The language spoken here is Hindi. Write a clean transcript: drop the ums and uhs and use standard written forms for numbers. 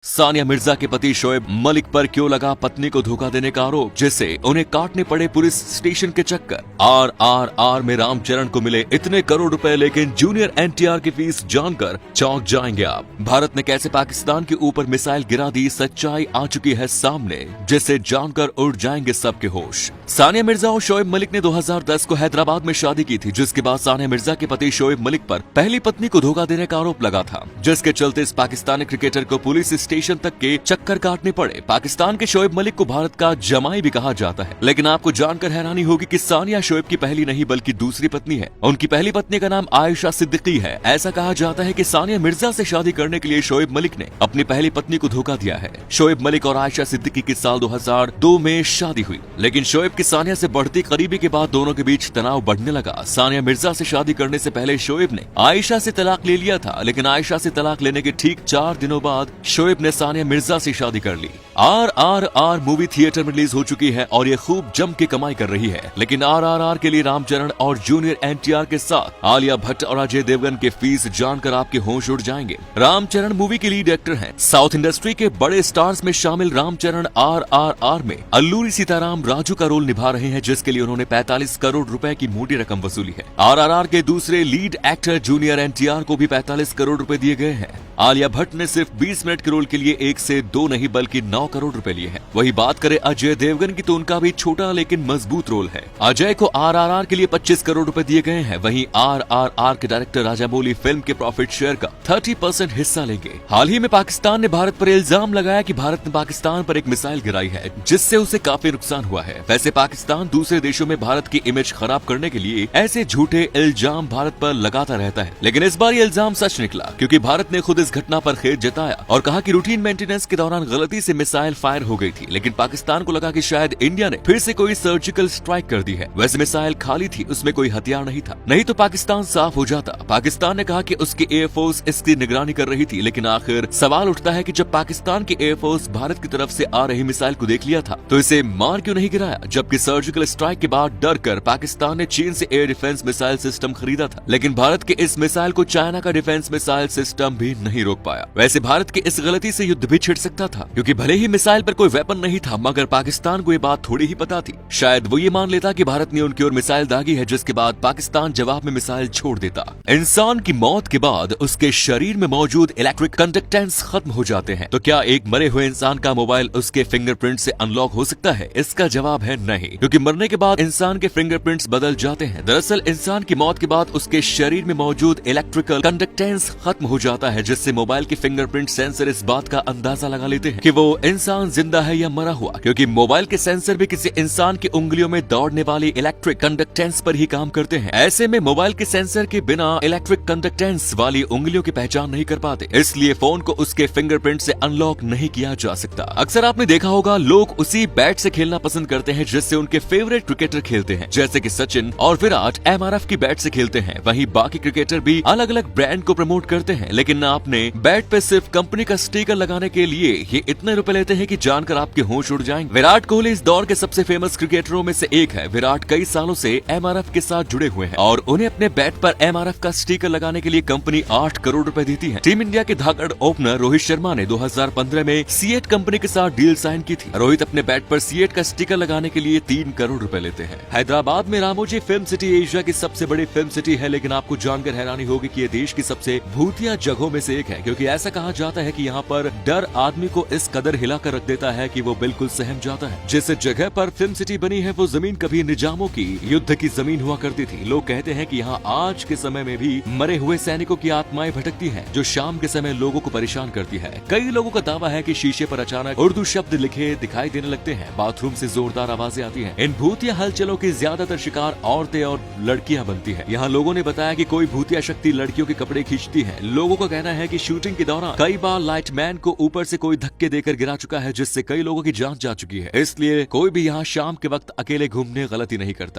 सानिया मिर्जा के पति शोएब मलिक पर क्यों लगा पत्नी को धोखा देने का आरोप, जिससे उन्हें काटने पड़े पुलिस स्टेशन के चक्कर। RRR में रामचरण को मिले इतने करोड़ रुपए, लेकिन जूनियर NTR की फीस जानकर चौंक जाएंगे आप। भारत ने कैसे पाकिस्तान के ऊपर मिसाइल गिरा दी, सच्चाई आ चुकी है सामने, जिसे जानकर उड़ जाएंगे सबके होश। सानिया मिर्जा और शोएब मलिक ने 2010 को हैदराबाद में शादी की थी, जिसके बाद सानिया मिर्जा के पति शोएब मलिक पर पहली पत्नी को धोखा देने का आरोप लगा था, जिसके चलते इस पाकिस्तानी क्रिकेटर को पुलिस स्टेशन तक के चक्कर काटने पड़े। पाकिस्तान के शोएब मलिक को भारत का जमाई भी कहा जाता है, लेकिन आपको जानकर हैरानी होगी कि सानिया शोएब की पहली नहीं बल्कि दूसरी पत्नी है। उनकी पहली पत्नी का नाम आयशा सिद्दीकी है। ऐसा कहा जाता है कि सानिया मिर्जा से शादी करने के लिए शोएब मलिक ने अपनी पहली पत्नी को धोखा दिया है। शोएब मलिक और आयशा सिद्दीकी की साल 2002 में शादी हुई, लेकिन शोएब की सानिया से बढ़ती करीबी के बाद दोनों के बीच तनाव बढ़ने लगा। सानिया मिर्जा से शादी करने से पहले शोएब ने आयशा से तलाक ले लिया था, लेकिन आयशा से तलाक लेने के ठीक 4 दिनों बाद शोएब ने सानिया मिर्जा से शादी कर ली। RRR मूवी थिएटर में रिलीज हो चुकी है और ये खूब जम के कमाई कर रही है, लेकिन RRR के लिए रामचरण और जूनियर NTR के साथ आलिया भट्ट और अजय देवगन के फीस जानकर आपके होश उड़ जाएंगे। रामचरण मूवी के लीड एक्टर हैं। साउथ इंडस्ट्री के बड़े स्टार्स में शामिल रामचरण RRR में अल्लूरी सीताराम राजू का रोल निभा रहे हैं, जिसके लिए उन्होंने 45 करोड़ रुपए की मोटी रकम वसूली है। RRR के दूसरे लीड एक्टर जूनियर NTR को भी 45 करोड़ रुपए दिए गए हैं। आलिया भट्ट ने सिर्फ 20 मिनट के रोल के लिए 1 से 2 नहीं बल्कि 9 करोड़ रुपए लिए हैं। वही बात करें अजय देवगन की, तो उनका भी छोटा लेकिन मजबूत रोल है। अजय को RRR के लिए 25 करोड़ रुपए दिए गए हैं। वहीं RRR के डायरेक्टर राजामौली फिल्म के प्रॉफिट शेयर का 30% हिस्सा लेंगे। हाल ही में पाकिस्तान ने भारत पर इल्जाम लगाया कि भारत ने पाकिस्तान पर एक मिसाइल गिराई है, जिससे उसे काफी नुकसान हुआ है। वैसे पाकिस्तान दूसरे देशों में भारत की इमेज खराब करने के लिए ऐसे झूठे इल्जाम भारत पर लगाता रहता है, लेकिन इस बार ये इल्जाम सच निकला, क्योंकि भारत ने खुद इस घटना पर खेद जताया और कहा कि रूटीन मेंटेनेंस के दौरान गलती से मिसाइल फायर हो गई थी, लेकिन पाकिस्तान को लगा कि शायद इंडिया ने फिर से कोई सर्जिकल स्ट्राइक कर दी है। वैसे मिसाइल खाली थी, उसमें कोई हथियार नहीं था, नहीं तो पाकिस्तान साफ हो जाता। पाकिस्तान ने कहा कि उसकी एयरफोर्स इसकी निगरानी कर रही थी, लेकिन आखिर सवाल उठता है कि जब पाकिस्तान की एयरफोर्स भारत की तरफ से आ रही मिसाइल को देख लिया था, तो इसे मार क्यों नहीं गिराया, जबकि सर्जिकल स्ट्राइक के बाद डर कर पाकिस्तान ने चीन से एयर डिफेंस मिसाइल सिस्टम खरीदा था, लेकिन भारत के इस मिसाइल को चाइना का डिफेंस मिसाइल सिस्टम भी नहीं रोक पाया। वैसे भारत की इस गलती से युद्ध भी छिड़ सकता था, क्योंकि भले ही मिसाइल पर कोई वेपन नहीं था, मगर पाकिस्तान को ये बात थोड़ी ही पता थी। शायद वो ये मान लेता कि भारत ने उनकी ओर मिसाइल दागी है, जिसके बाद पाकिस्तान जवाब में मिसाइल छोड़ देता। इंसान की मौत के बाद उसके शरीर में मौजूद इलेक्ट्रिक कंडक्टेंस खत्म हो जाते हैं, तो क्या एक मरे हुए इंसान का मोबाइल उसके फिंगरप्रिंट से अनलॉक हो सकता है? इसका जवाब है नहीं, क्योंकि मरने के बाद इंसान के फिंगरप्रिंट्स बदल जाते हैं। दरअसल इंसान की मौत के बाद उसके शरीर में मौजूद इलेक्ट्रिकल कंडक्टेंस खत्म हो जाता है, जिससे मोबाइल के फिंगरप्रिंट सेंसर इस बात का अंदाजा लगा लेते हैं कि वो इंसान जिंदा है या मरा हुआ, क्योंकि मोबाइल के सेंसर भी किसी इंसान की उंगलियों में दौड़ने वाली इलेक्ट्रिक कंडक्टेंस पर ही काम करते हैं। ऐसे में मोबाइल के सेंसर के बिना इलेक्ट्रिक कंडक्टेंस वाली उंगलियों की पहचान नहीं कर पाते, इसलिए फोन को उसके फिंगरप्रिंट से अनलॉक नहीं किया जा सकता। अक्सर आपने देखा होगा लोग उसी बैट से खेलना पसंद करते हैं जिससे उनके फेवरेट क्रिकेटर खेलते हैं, जैसे कि सचिन और विराट MRF की बैट से खेलते हैं। वहीं बाकी क्रिकेटर भी अलग अलग ब्रांड को प्रमोट करते हैं, लेकिन आपने बैट पे सिर्फ कंपनी का स्टिकर लगाने के लिए ये इतने रुपए लेते हैं कि जानकर आपके होश उड़ जाएंगे। विराट कोहली इस दौर के सबसे फेमस क्रिकेटरों में से एक है। विराट कई सालों से MRF के साथ जुड़े हुए हैं और उन्हें अपने बैट पर MRF का स्टिकर लगाने के लिए कंपनी 8 करोड़ रुपए देती है। टीम इंडिया के धाकड़ ओपनर रोहित शर्मा ने 2015 में सीएट कंपनी के साथ डील साइन की थी। रोहित अपने बैट पर सीएट का स्टिकर लगाने के लिए 3 करोड़ रुपए लेते हैं। हैदराबाद में रामोजी फिल्म सिटी एशिया की सबसे बड़ी फिल्म सिटी है, लेकिन आपको जानकर हैरानी होगी कि ये देश की सबसे भूतिया जगहों में से एक है, क्योंकि ऐसा कहा जाता है कि यहाँ पर डर आदमी को इस कदर हिला कर रख देता है कि वो बिल्कुल सहम जाता है। जिस जगह पर फिल्म सिटी बनी है वो जमीन कभी निजामों की युद्ध की जमीन हुआ करती थी। लोग कहते हैं कि यहाँ आज के समय में भी मरे हुए सैनिकों की आत्माएं भटकती हैं, जो शाम के समय लोगों को परेशान करती है। कई लोगों का दावा है कि शीशे पर अचानक उर्दू शब्द लिखे दिखाई देने लगते हैं, बाथरूम से जोरदार आवाजें आती हैं। इन भूतिया हलचलों की ज्यादातर शिकार औरतें और लड़कियां बनती हैं। यहाँ लोगों ने बताया कि कोई भूतिया शक्ति लड़कियों के कपड़े खींचती है। लोगों का कहना है कि शूटिंग के दौरान कई बार लाइटमैन को ऊपर से कोई धक्के देकर गिरा चुका है, जिससे कई लोगों की जान जा चुकी है। इसलिए कोई भी यहाँ शाम के वक्त अकेले घूमने गलती नहीं करता।